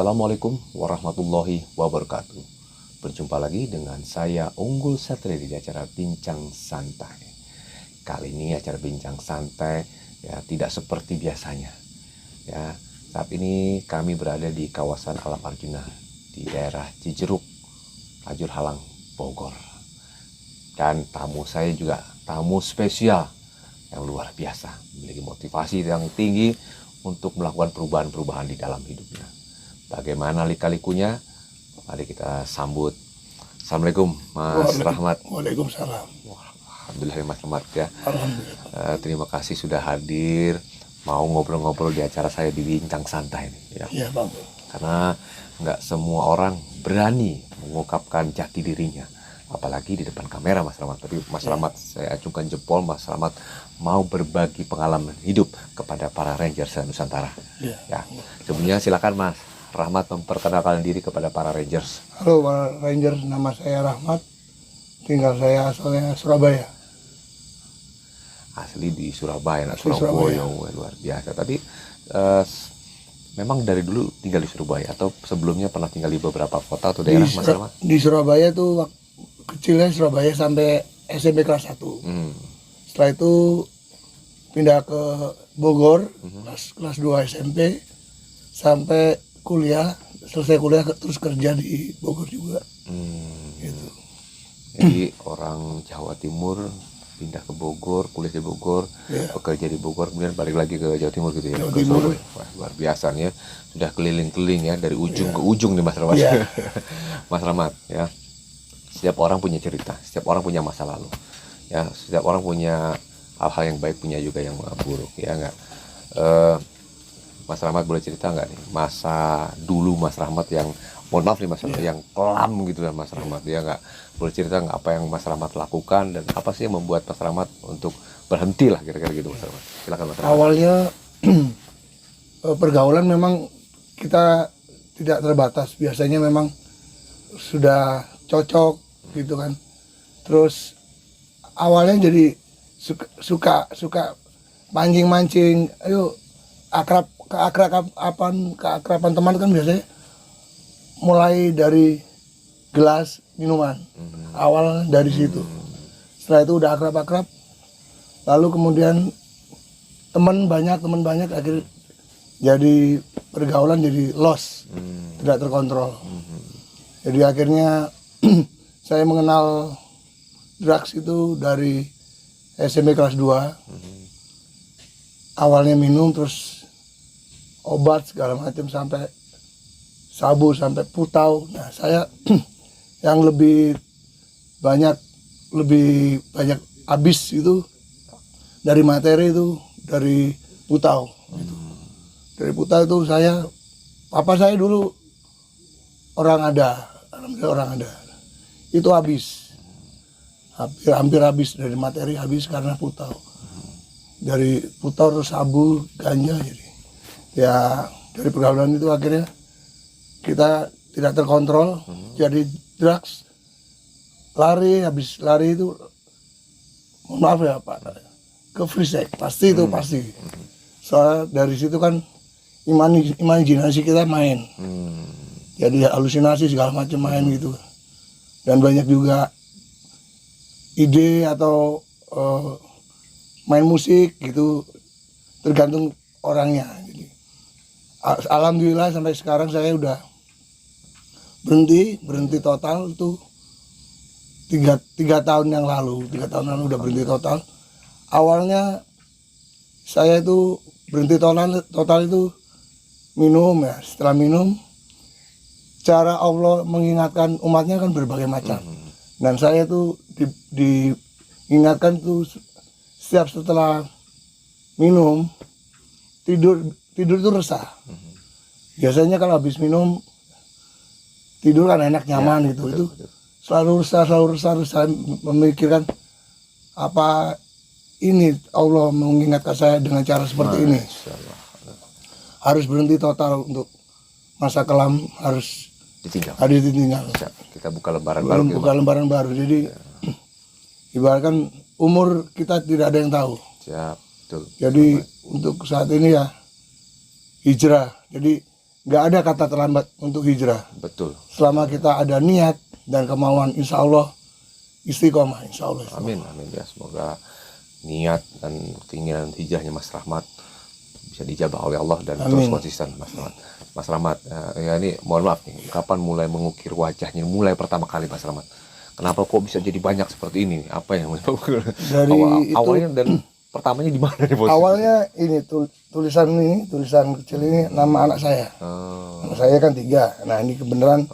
Assalamualaikum warahmatullahi wabarakatuh. Berjumpa lagi dengan saya Unggul Satria di acara Bincang Santai. Kali ini acara Bincang Santai ya tidak seperti biasanya. Ya, saat ini kami berada di kawasan Alam Arjuna di daerah Cijeruk, Lajur Halang, Bogor. Dan tamu saya juga tamu spesial yang luar biasa, memiliki motivasi yang tinggi untuk melakukan perubahan-perubahan di dalam hidupnya. Bagaimana lika-likunya? Mari kita sambut. Assalamualaikum Mas Rahmat. Waalaikumsalam. Alhamdulillah Mas Rahmat ya. Alhamdulillah. Terima kasih sudah hadir, mau ngobrol-ngobrol di acara saya di Bincang Santai ini. Ya. Iya Bang. Karena nggak semua orang berani mengungkapkan jati dirinya, apalagi di depan kamera Mas Rahmat. Tapi Mas Rahmat, saya acungkan jempol, Mas Rahmat mau berbagi pengalaman hidup kepada para Rangers Nusantara. Iya. Ya. Sebelumnya silakan Mas Rahmat memperkenalkan diri kepada para Rangers. Halo para Rangers, nama saya Rahmat. Tinggal saya asalnya Surabaya. Asli di Surabaya, Asli Surabaya. Wah, luar biasa. Tapi memang dari dulu tinggal di Surabaya atau sebelumnya pernah tinggal di beberapa kota atau daerah Mas Rahmat? Di Surabaya tuh waktu kecilnya Surabaya sampai SMP kelas 1. Setelah itu pindah ke Bogor, kelas 2 SMP sampai kuliah, selesai kuliah terus kerja di Bogor juga. Gitu. Jadi orang Jawa Timur pindah ke Bogor, kuliah di Bogor, bekerja di Bogor, kemudian balik lagi ke Jawa Timur gitu ya. Jawa Timur. Wah, luar biasa nih ya. Sudah keliling-keliling ya dari ujung ke ujung nih Mas Rahmat. Mas Rahmat ya. Setiap orang punya cerita, setiap orang punya masa lalu. Ya, setiap orang punya hal-hal yang baik, punya juga yang buruk ya enggak. Mas Rahmat boleh cerita nggak nih masa dulu Mas Rahmat yang, mohon maaf nih Mas Rahmat, yang kelam gitu ya Mas Rahmat, ya nggak, boleh cerita nggak apa yang Mas Rahmat lakukan dan apa sih yang membuat Mas Rahmat untuk berhenti lah kira-kira gitu Mas Rahmat. Silakan Mas Rahmat. Awalnya pergaulan memang kita tidak terbatas, biasanya memang sudah cocok gitu kan. Terus awalnya jadi suka mancing-mancing, ayo keakraban teman kan biasanya mulai dari gelas minuman. Awal dari situ. Setelah itu udah akrab-akrab, lalu kemudian teman banyak akhirnya jadi pergaulan jadi lost, tidak terkontrol. Jadi akhirnya saya mengenal drugs itu dari SMP kelas 2. Awalnya minum, terus obat segala macam sampai sabu, sampai putau. Nah, saya yang lebih banyak habis itu dari materi itu dari putau. Gitu. Dari putau itu papa saya dulu alhamdulillah orang ada. Itu habis. Hampir habis, dari materi habis karena putau. Dari putau terus sabu, ganja, jadi ya dari pergaulan itu akhirnya kita tidak terkontrol, jadi drugs, habis lari itu, mohon maaf ya Pak, ke free sex, pasti itu pasti. Soalnya dari situ kan imajinasi kita main, jadi halusinasi segala macam main gitu, dan banyak juga ide atau main musik gitu, tergantung orangnya. Jadi alhamdulillah sampai sekarang saya udah berhenti total itu 3 tahun yang lalu. 3 tahun lalu udah berhenti total. Awalnya saya itu berhenti total itu minum ya. Setelah minum, cara Allah mengingatkan umatnya kan berbagai macam. Dan saya tuh diingatkan tuh setelah minum tidur itu resah. Biasanya kalau habis minum tidur kan enak, nyaman ya, gitu. Betul. Selalu resah memikirkan apa ini Allah mengingatkan saya dengan cara seperti ini. Harus berhenti total untuk masa kelam, harus ditinggal. Kita buka lembaran baru. Jadi ibaratkan umur kita tidak ada yang tahu. Siap, betul. Jadi untuk saat ini ya hijrah. Jadi nggak ada kata terlambat untuk hijrah. Betul. Selama kita ada niat dan kemauan, insya Allah istiqomah, insya Allah. Amin, amin ya. Semoga niat dan keinginan hijrahnya Mas Rahmat bisa dijabah oleh Allah dan terus konsisten, Mas Rahmat. Mas Rahmat, ya ini mohon maaf nih, kapan mulai mengukir wajahnya? Mulai pertama kali Mas Rahmat. Kenapa kok bisa jadi banyak seperti ini? Apa yang dari awalnya dan pertamanya di mana nih, Bos? Awalnya ini tulisan kecil ini nama anak saya. Anak saya kan 3. Nah ini kebenaran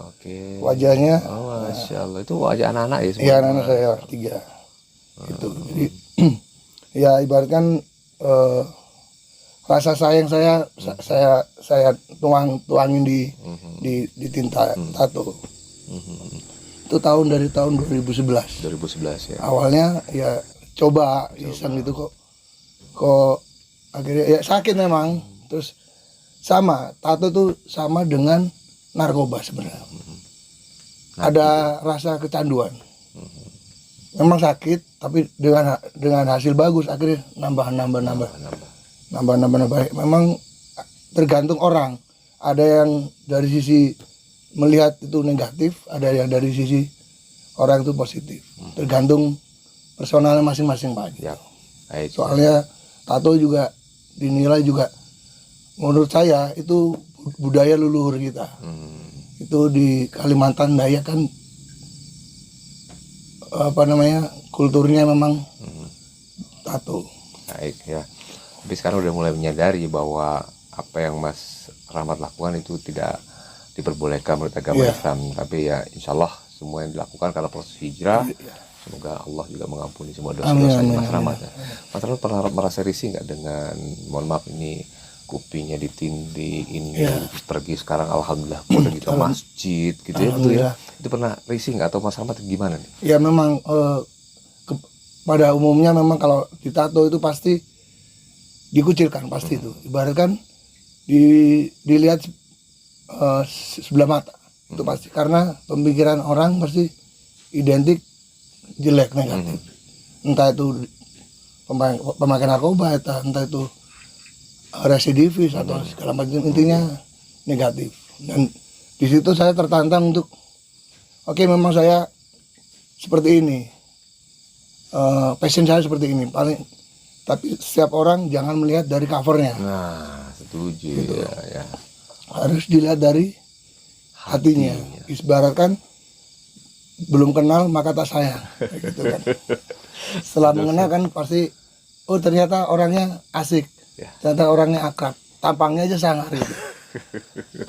wajahnya. Oh, Masya Allah, itu wajah anak-anak ya? Iya, anak-anak saya 3. Itu jadi ya ibaratkan rasa sayang saya tuangin di tinta tato. Itu dari tahun 2011. 2011 ya. Awalnya ya coba iseng gitu kok akhirnya ya sakit memang. Terus sama tato tuh sama dengan narkoba sebenarnya. Ada rasa kecanduan. Memang sakit tapi dengan hasil bagus, akhirnya nambah. Memang tergantung orang. Ada yang dari sisi melihat itu negatif, ada yang dari sisi orang itu positif. Tergantung personalnya masing-masing, Pak. Ya. Soalnya tato juga dinilai juga, menurut saya itu budaya leluhur kita. Itu di Kalimantan Dayak kan kulturnya memang tato. Baik ya. Tapi sekarang udah mulai menyadari bahwa apa yang Mas Rahmat lakukan itu tidak diperbolehkan menurut agama Islam. Tapi ya insya Allah semua yang dilakukan karena proses hijrah. Semoga Allah juga mengampuni semua dosa-dosanya Mas Rahmat. Mas Rahmat pernah merasa risih nggak dengan, mohon maaf ini kupingnya ditindih, ini pergi sekarang alhamdulillah udah gitu masjid gitu ya, betul ya? Itu pernah risih nggak atau Mas Rahmat gimana nih? Ya memang pada umumnya memang kalau ditato itu pasti dikucilkan, pasti itu. Ibaratkan dilihat sebelah mata, itu pasti, karena pemikiran orang pasti identik jelek, negatif. Entah itu pemakai narkoba, entah itu residivis atau segala macam, intinya negatif. Dan di situ saya tertantang untuk memang saya seperti ini, passion saya seperti ini paling, tapi setiap orang jangan melihat dari covernya. Nah, setuju gitu. Ya. Harus dilihat dari hatinya. Ibaratkan belum kenal maka tak sayang, gitu kan. Setelah mengenal kan pasti, oh ternyata orangnya asik, ternyata orangnya akrab, tampangnya aja sangar gitu.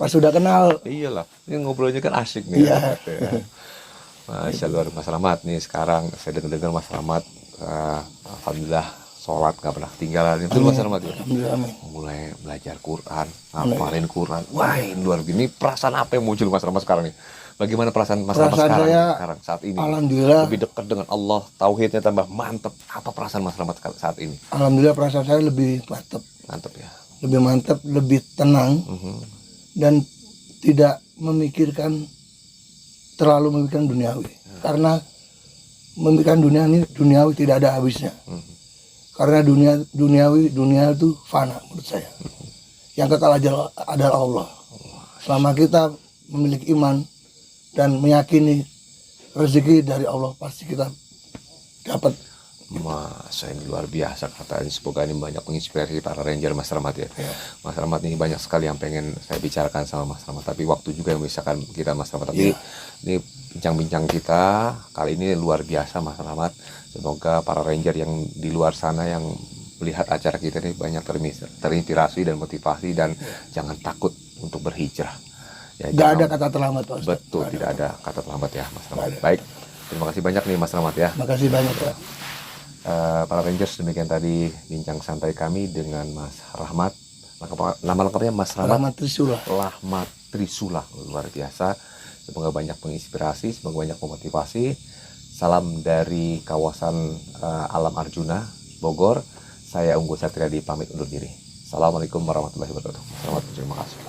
Pas sudah kenal, iyalah, ini ngobrolnya kan asik nih. Iya. Masya Allah, Mas Rahmat nih sekarang saya dengar Mas Rahmat, alhamdulillah sholat nggak pernah ketinggalan. Itu Mas Rahmat ya. Mulai belajar Quran, ngapalin Quran. Wah, ini luar biasa. Ini perasaan apa yang muncul Mas Rahmat sekarang nih? Bagaimana perasaan Mas Rahmat sekarang saat ini? Alhamdulillah. Lebih dekat dengan Allah, tauhidnya tambah mantep. Apa perasaan Mas Rahmat saat ini? Alhamdulillah perasaan saya lebih mantep. Mantep ya. Lebih mantep, lebih tenang, dan tidak terlalu memikirkan duniawi. Karena memikirkan duniawi tidak ada habisnya. Karena dunia itu fana menurut saya. Yang kekal adalah Allah. Selama kita memiliki iman dan meyakini rezeki dari Allah, pasti kita dapat. Masa ini luar biasa katanya. Semoga ini banyak menginspirasi para ranger Mas Rahmat ya. Mas Rahmat ini banyak sekali yang pengen saya bicarakan sama Mas Rahmat, tapi waktu juga yang memisahkan kita Mas Rahmat. Tapi ini bincang-bincang kita kali ini luar biasa Mas Rahmat. Semoga para ranger yang di luar sana yang melihat acara kita ini banyak terinspirasi dan motivasi, dan jangan takut untuk berhijrah. Ya, gak ada kata terlambat, Pak Ustaz. Betul, tidak ada kata terlambat ya Mas Rahmat. Baik, terima kasih banyak nih Mas Rahmat ya. Terima kasih banyak ya. Para Rangers, demikian tadi bincang santai kami dengan Mas Rahmat. Nama lengkapnya Mas Rahmat Trisula. Luar biasa. Semoga banyak menginspirasi, semoga banyak memotivasi. Salam dari kawasan Alam Arjuna, Bogor. Saya Unggul Satria pamit undur diri. Assalamualaikum warahmatullahi wabarakatuh. Selamat, terima kasih.